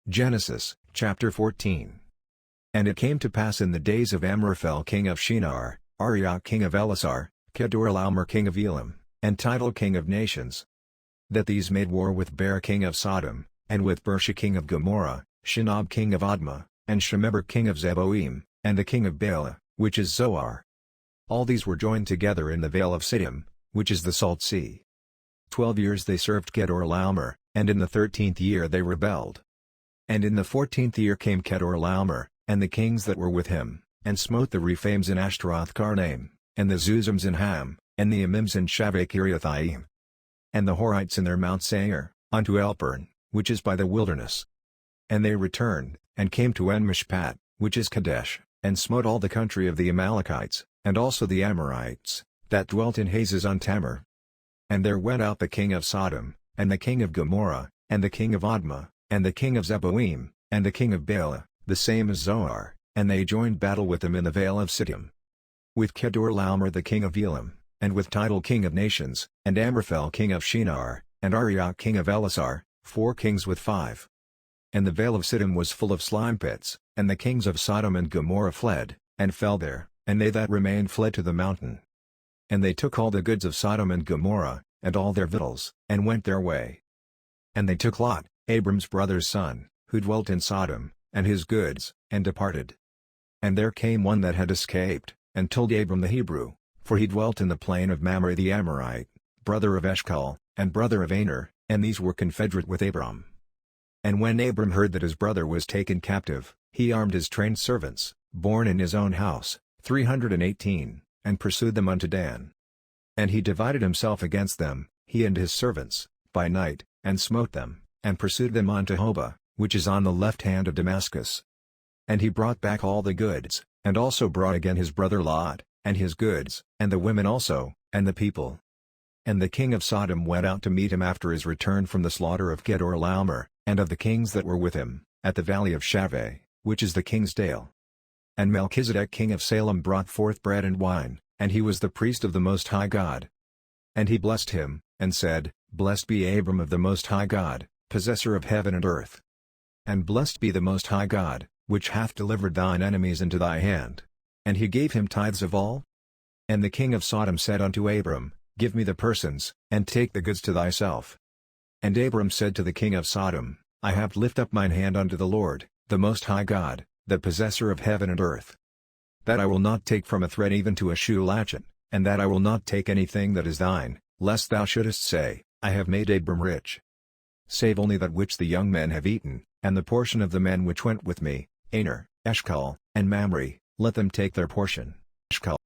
Genesis, chapter 14. And it came to pass in the days of Amraphel king of Shinar, Arioch king of Elasar, Kedorlaomer king of Elam, and Tidal king of nations, that these made war with Ber king of Sodom, and with Bersha king of Gomorrah, Shinab king of Admah, and Shemeber king of Zeboim, and the king of Bela, which is Zoar. All these were joined together in the vale of Siddim, which is the salt sea. 12 years they served Kedorlaomer, and in the 13th year they rebelled. And in the 14th year came Kedorlaomer, and the kings that were with him, and smote the Rephaims in Ashtaroth Karnaim, and the Zuzims in Ham, and the Emims in Shaveh Kiriathaim, and the Horites in their Mount Seir, unto Elpern, which is by the wilderness. And they returned, and came to En-Mishpat, which is Kadesh, and smote all the country of the Amalekites, and also the Amorites, that dwelt in Hazez-on-Tamar. And there went out the king of Sodom, and the king of Gomorrah, and the king of Admah, and the king of Zeboim, and the king of Bela, the same as Zoar, and they joined battle with them in the vale of Siddim. With Kedorlaomer the king of Elam, and with Tidal king of nations, and Amraphel king of Shinar, and Arioch king of Elasar, 4 kings with 5. And the vale of Siddim was full of slime pits, and the kings of Sodom and Gomorrah fled, and fell there, and they that remained fled to the mountain. And they took all the goods of Sodom and Gomorrah, and all their victuals, and went their way. And they took Lot, Abram's brother's son, who dwelt in Sodom, and his goods, and departed. And there came one that had escaped, and told Abram the Hebrew, for he dwelt in the plain of Mamre the Amorite, brother of Eshcol, and brother of Aner, and these were confederate with Abram. And when Abram heard that his brother was taken captive, he armed his trained servants, born in his own house, 318, and pursued them unto Dan. And he divided himself against them, he and his servants, by night, and smote them, and pursued them unto Hobah, which is on the left hand of Damascus. And he brought back all the goods, and also brought again his brother Lot, and his goods, and the women also, and the people. And the king of Sodom went out to meet him after his return from the slaughter of Kedorlaomer, and of the kings that were with him, at the valley of Shaveh, which is the king's dale. And Melchizedek king of Salem brought forth bread and wine, and he was the priest of the Most High God. And he blessed him, and said, Blessed be Abram of the Most High God, possessor of heaven and earth. And blessed be the Most High God, which hath delivered thine enemies into thy hand. And he gave him tithes of all. And the king of Sodom said unto Abram, Give me the persons, and take the goods to thyself. And Abram said to the king of Sodom, I have lift up mine hand unto the Lord, the Most High God, the possessor of heaven and earth, that I will not take from a thread even to a shoe latchet, and that I will not take anything that is thine, lest thou shouldest say, I have made Abram rich. Save only that which the young men have eaten, and the portion of the men which went with me, Aner, Eshcol, and Mamre, let them take their portion. Eshcol